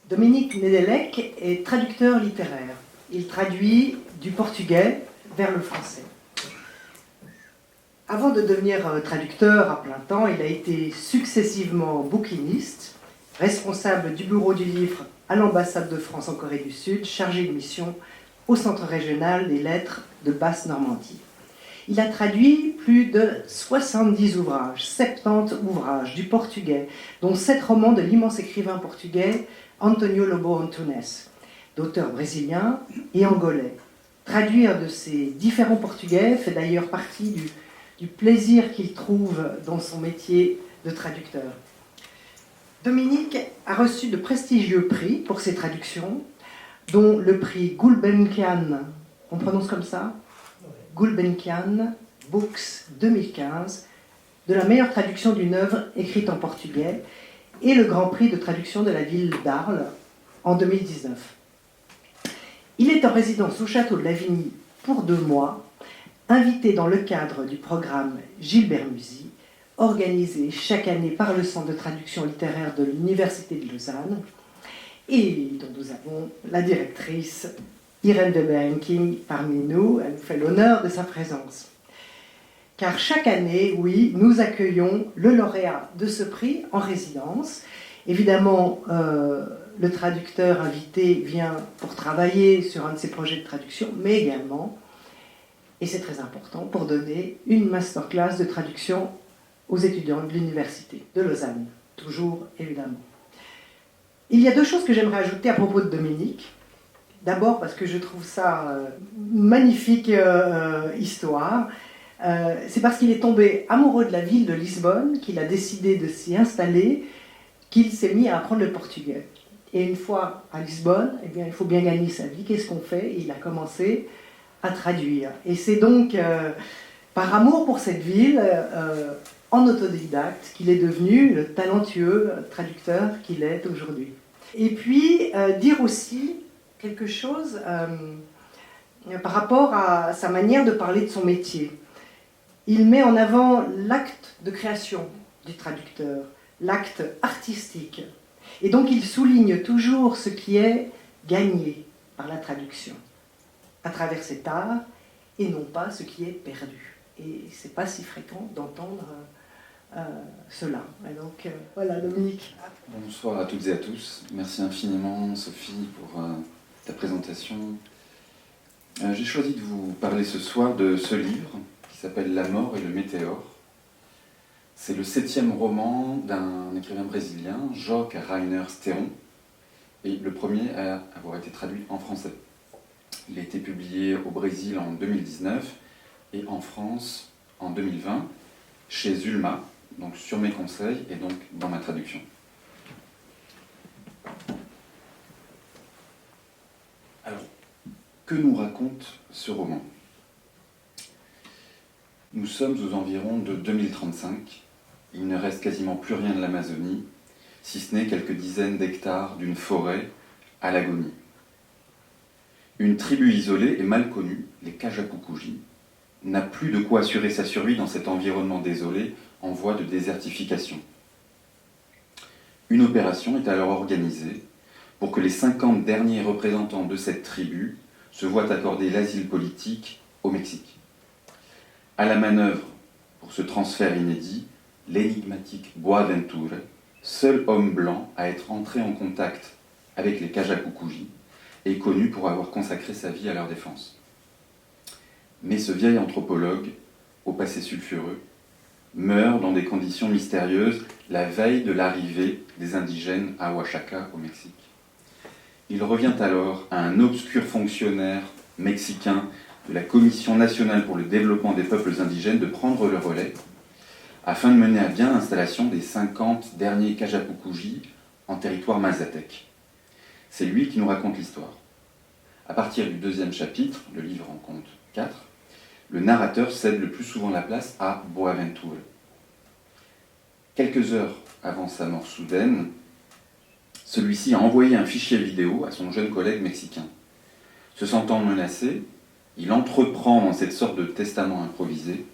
Dominique Nedelec est traducteur littéraire. Il traduit du portugais vers le français. Avant de devenir traducteur à plein temps, il a été successivement bouquiniste, responsable du bureau du livre à l'ambassade de France en Corée du Sud, chargé de mission au Centre régional des lettres de Basse-Normandie. Il a traduit plus de 70 ouvrages, 70 ouvrages du portugais, dont 7 romans de l'immense écrivain portugais Antonio Lobo Antunes, d'auteurs brésiliens et angolais. Traduire de ces différents portugais fait d'ailleurs partie du plaisir qu'il trouve dans son métier de traducteur. Dominique a reçu de prestigieux prix pour ses traductions, dont le prix Gulbenkian, on prononce comme ça, Gulbenkian Books 2015, de la meilleure traduction d'une œuvre écrite en portugais, et le Grand Prix de traduction de la ville d'Arles en 2019. Il est en résidence au château de Lavigny pour 2 mois, invité dans le cadre du programme Gilbert Musy, organisé chaque année par le Centre de traduction littéraire de l'Université de Lausanne, et dont nous avons la directrice Irène de Berenking parmi nous. Elle nous fait l'honneur de sa présence. Car chaque année, oui, nous accueillons le lauréat de ce prix en résidence. Évidemment, le traducteur invité vient pour travailler sur un de ses projets de traduction, mais également, et c'est très important, pour donner une masterclass de traduction aux étudiants de l'Université de Lausanne, toujours évidemment. Il y a 2 choses que j'aimerais ajouter à propos de Dominique. D'abord parce que je trouve ça une magnifique histoire. C'est parce qu'il est tombé amoureux de la ville de Lisbonne, qu'il a décidé de s'y installer, qu'il s'est mis à apprendre le portugais. Et une fois à Lisbonne, eh bien, il faut bien gagner sa vie. Qu'est-ce qu'on fait? Il a commencé à traduire. Et c'est donc par amour pour cette ville, en autodidacte, qu'il est devenu le talentueux traducteur qu'il est aujourd'hui. Et puis, dire aussi quelque chose par rapport à sa manière de parler de son métier. Il met en avant l'acte de création du traducteur, l'acte artistique. Et donc il souligne toujours ce qui est gagné par la traduction, à travers cet art, et non pas ce qui est perdu. Et c'est pas si fréquent d'entendre cela. Et donc voilà, Dominique. Bonsoir à toutes et à tous. Merci infiniment, Sophie, pour ta présentation. J'ai choisi de vous parler ce soir de ce livre qui s'appelle La mort et le météore. C'est le 7e roman d'un écrivain brésilien, Joque Rainer Steon, et le premier à avoir été traduit en français. Il a été publié au Brésil en 2019 et en France en 2020, chez Zulma, donc sur mes conseils et donc dans ma traduction. Alors, que nous raconte ce roman ? Nous sommes aux environs de 2035. Il ne reste quasiment plus rien de l'Amazonie, si ce n'est quelques dizaines d'hectares d'une forêt à l'agonie. Une tribu isolée et mal connue, les Kajapukuji, n'a plus de quoi assurer sa survie dans cet environnement désolé en voie de désertification. Une opération est alors organisée pour que les 50 derniers représentants de cette tribu se voient accorder l'asile politique au Mexique. À la manœuvre, pour ce transfert inédit, l'énigmatique Boaventure, seul homme blanc à être entré en contact avec les Kajapukuji, est connu pour avoir consacré sa vie à leur défense. Mais ce vieil anthropologue, au passé sulfureux, meurt dans des conditions mystérieuses la veille de l'arrivée des indigènes à Oaxaca, au Mexique. Il revient alors à un obscur fonctionnaire mexicain de la Commission nationale pour le développement des peuples indigènes de prendre le relais afin de mener à bien l'installation des 50 derniers Kajapukuji en territoire mazatèque. C'est lui qui nous raconte l'histoire. À partir du 2e chapitre, le livre en compte 4, le narrateur cède le plus souvent la place à Boaventure. Quelques heures avant sa mort soudaine, celui-ci a envoyé un fichier vidéo à son jeune collègue mexicain. Se sentant menacé, il entreprend dans cette sorte de testament improvisé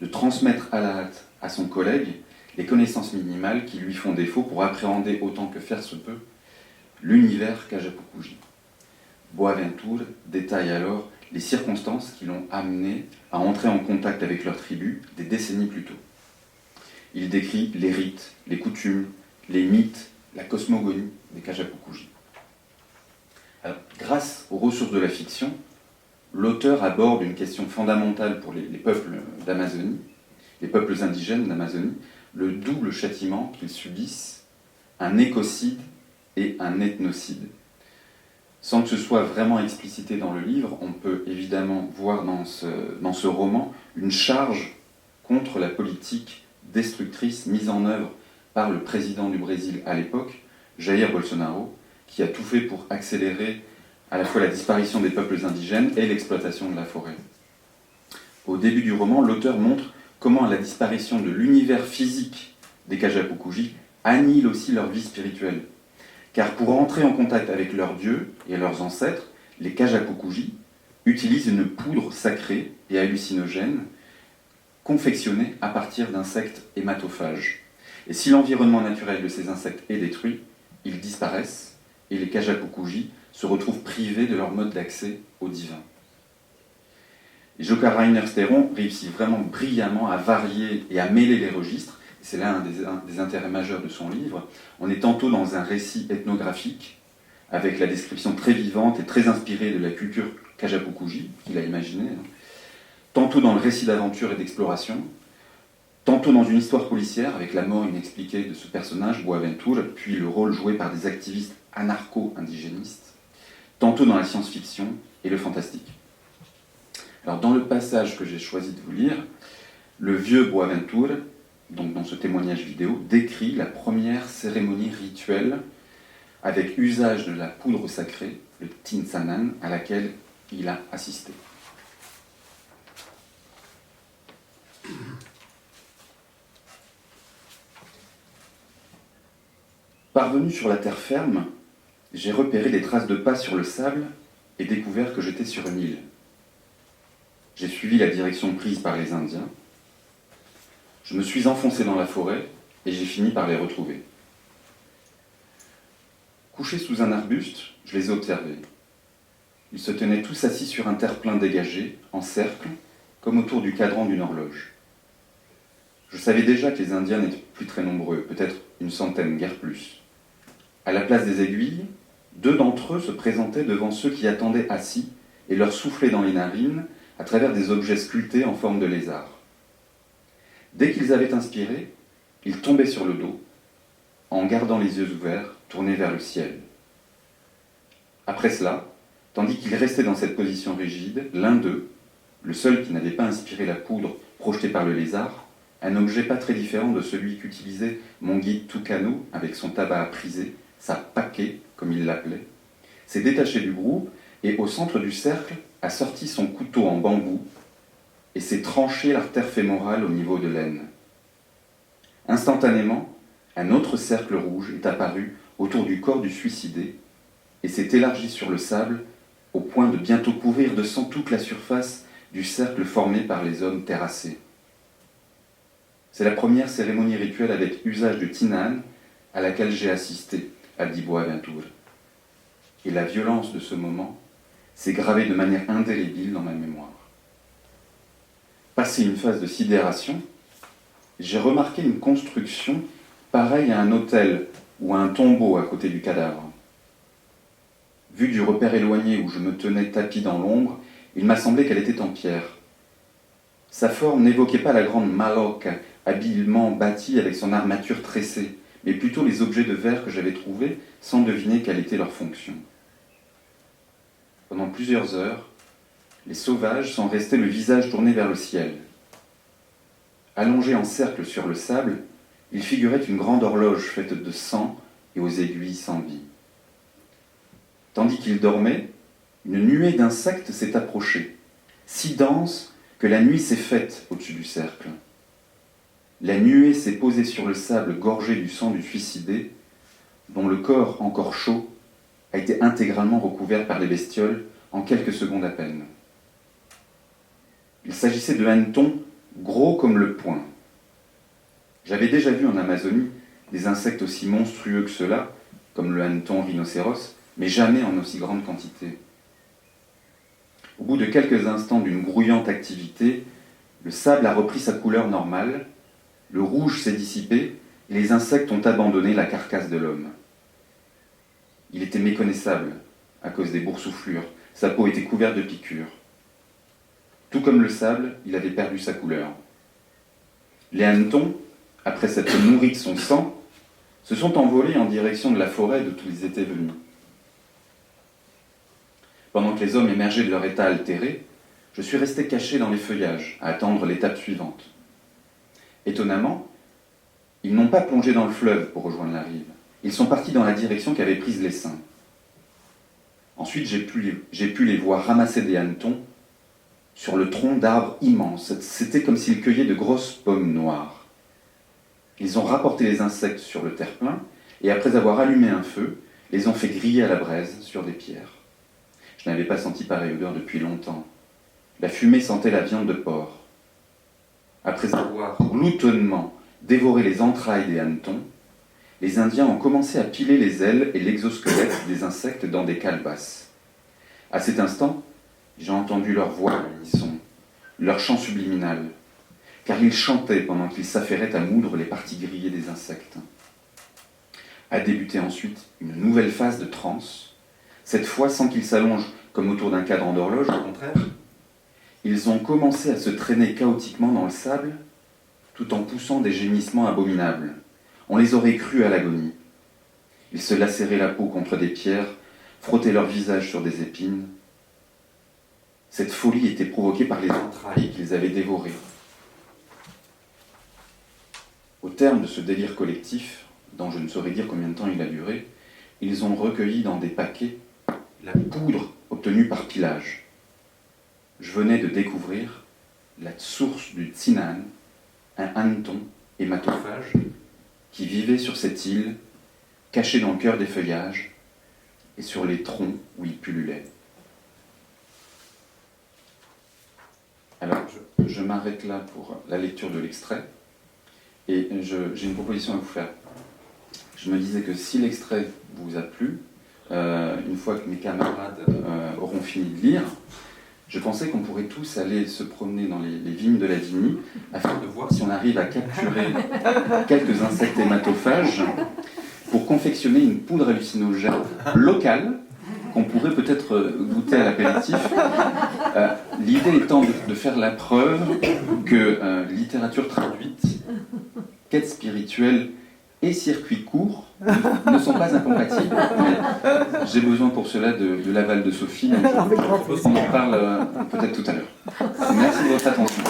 de transmettre à la hâte à son collègue les connaissances minimales qui lui font défaut pour appréhender autant que faire se peut l'univers Kajapukuji. Boaventure détaille alors les circonstances qui l'ont amené à entrer en contact avec leur tribu des décennies plus tôt. Il décrit les rites, les coutumes, les mythes, la cosmogonie des Kajapukuji. Alors, grâce aux ressources de la fiction, l'auteur aborde une question fondamentale pour les peuples d'Amazonie, les peuples indigènes d'Amazonie, le double châtiment qu'ils subissent, un écocide et un ethnocide. Sans que ce soit vraiment explicité dans le livre, on peut évidemment voir dans ce roman une charge contre la politique destructrice mise en œuvre par le président du Brésil à l'époque, Jair Bolsonaro, qui a tout fait pour accélérer à la fois la disparition des peuples indigènes et l'exploitation de la forêt. Au début du roman, l'auteur montre comment la disparition de l'univers physique des Kajapukuji annihile aussi leur vie spirituelle. Car pour entrer en contact avec leurs dieux et leurs ancêtres, les Kajapukuji utilisent une poudre sacrée et hallucinogène confectionnée à partir d'insectes hématophages. Et si l'environnement naturel de ces insectes est détruit, ils disparaissent et les Kajapukuji se retrouvent privés de leur mode d'accès au divin. Et Joka Reiner Steron réussit vraiment brillamment à varier et à mêler les registres. C'est là un des intérêts majeurs de son livre. On est tantôt dans un récit ethnographique, avec la description très vivante et très inspirée de la culture Kajapukuji, qu'il a imaginée, tantôt dans le récit d'aventure et d'exploration, tantôt dans une histoire policière, avec la mort inexpliquée de ce personnage, Boaventure, puis le rôle joué par des activistes anarcho-indigénistes, tantôt dans la science-fiction et le fantastique. Alors, dans le passage que j'ai choisi de vous lire, le vieux Boaventure, donc dans ce témoignage vidéo, décrit la première cérémonie rituelle avec usage de la poudre sacrée, le tinsanan, à laquelle il a assisté. Parvenu sur la terre ferme, j'ai repéré des traces de pas sur le sable et découvert que j'étais sur une île. J'ai suivi la direction prise par les Indiens. Je me suis enfoncé dans la forêt et j'ai fini par les retrouver. Couchés sous un arbuste, je les ai observés. Ils se tenaient tous assis sur un terre-plein dégagé, en cercle, comme autour du cadran d'une horloge. Je savais déjà que les Indiens n'étaient plus très nombreux, peut-être une centaine, guère plus. À la place des aiguilles, 2 d'entre eux se présentaient devant ceux qui attendaient assis et leur soufflaient dans les narines à travers des objets sculptés en forme de lézard. Dès qu'ils avaient inspiré, ils tombaient sur le dos, en gardant les yeux ouverts, tournés vers le ciel. Après cela, tandis qu'ils restaient dans cette position rigide, l'un d'eux, le seul qui n'avait pas inspiré la poudre projetée par le lézard, un objet pas très différent de celui qu'utilisait mon guide Tucano avec son tabac à priser, sa paquet, comme il l'appelait, s'est détaché du groupe et, au centre du cercle, a sorti son couteau en bambou et s'est tranché l'artère fémorale au niveau de l'aine. Instantanément, un autre cercle rouge est apparu autour du corps du suicidé et s'est élargi sur le sable au point de bientôt couvrir de sang toute la surface du cercle formé par les hommes terrassés. C'est la première cérémonie rituelle avec usage de tinan à laquelle j'ai assisté, a dit Boaventure. Et la violence de ce moment s'est gravée de manière indélébile dans ma mémoire. Passé une phase de sidération, j'ai remarqué une construction pareille à un autel ou à un tombeau à côté du cadavre. Vu du repère éloigné où je me tenais tapi dans l'ombre, il m'a semblé qu'elle était en pierre. Sa forme n'évoquait pas la grande maloca, habilement bâtie avec son armature tressée, mais plutôt les objets de verre que j'avais trouvés sans deviner quelle était leur fonction. Pendant plusieurs heures, les sauvages sont restés le visage tourné vers le ciel. Allongés en cercle sur le sable, ils figuraient une grande horloge faite de sang et aux aiguilles sans vie. Tandis qu'ils dormaient, une nuée d'insectes s'est approchée, si dense que la nuit s'est faite au-dessus du cercle. La nuée s'est posée sur le sable gorgé du sang du suicidé, dont le corps encore chaud a été intégralement recouvert par les bestioles en quelques secondes à peine. Il s'agissait de hannetons gros comme le poing. J'avais déjà vu en Amazonie des insectes aussi monstrueux que ceux-là, comme le hanneton rhinocéros, mais jamais en aussi grande quantité. Au bout de quelques instants d'une grouillante activité, le sable a repris sa couleur normale, le rouge s'est dissipé et les insectes ont abandonné la carcasse de l'homme. Il était méconnaissable à cause des boursouflures, sa peau était couverte de piqûres. Tout comme le sable, il avait perdu sa couleur. Les hannetons, après s'être nourris de son sang, se sont envolés en direction de la forêt d'où ils étaient venus. Pendant que les hommes émergeaient de leur état altéré, je suis resté caché dans les feuillages, à attendre l'étape suivante. Étonnamment, ils n'ont pas plongé dans le fleuve pour rejoindre la rive. Ils sont partis dans la direction qu'avaient prise l'essaim. Ensuite, j'ai pu les voir ramasser des hannetons sur le tronc d'arbres immenses. C'était comme s'ils cueillaient de grosses pommes noires. Ils ont rapporté les insectes sur le terre-plein et après avoir allumé un feu, les ont fait griller à la braise sur des pierres. Je n'avais pas senti pareille odeur depuis longtemps. La fumée sentait la viande de porc. Après avoir gloutonnement dévoré les entrailles des hannetons, les Indiens ont commencé à piler les ailes et l'exosquelette des insectes dans des calebasses. À cet instant, j'ai entendu leur voix à l'unisson, leur chant subliminal, car ils chantaient pendant qu'ils s'affairaient à moudre les parties grillées des insectes. A débuté ensuite une nouvelle phase de transe, cette fois sans qu'ils s'allongent comme autour d'un cadran d'horloge, au contraire. Ils ont commencé à se traîner chaotiquement dans le sable, tout en poussant des gémissements abominables. On les aurait crus à l'agonie. Ils se lacéraient la peau contre des pierres, frottaient leur visage sur des épines. Cette folie était provoquée par les entrailles qu'ils avaient dévorées. Au terme de ce délire collectif, dont je ne saurais dire combien de temps il a duré, ils ont recueilli dans des paquets la poudre obtenue par pilage. Je venais de découvrir la source du tsinan, un hanneton hématophage qui vivait sur cette île, caché dans le cœur des feuillages et sur les troncs où il pullulait. Alors, je m'arrête là pour la lecture de l'extrait et j'ai une proposition à vous faire. Je me disais que si l'extrait vous a plu, une fois que mes camarades auront fini de lire, je pensais qu'on pourrait tous aller se promener dans les vignes de Lavigny afin de voir si on arrive à capturer quelques insectes hématophages pour confectionner une poudre hallucinogène locale qu'on pourrait peut-être goûter à l'apéritif. L'idée étant de faire la preuve que littérature traduite, quête spirituelle et circuit court ne sont pas incompatibles. J'ai besoin pour cela de l'aval de Sophie, donc je propose qu'on en parle peut-être tout à l'heure. Merci de votre attention.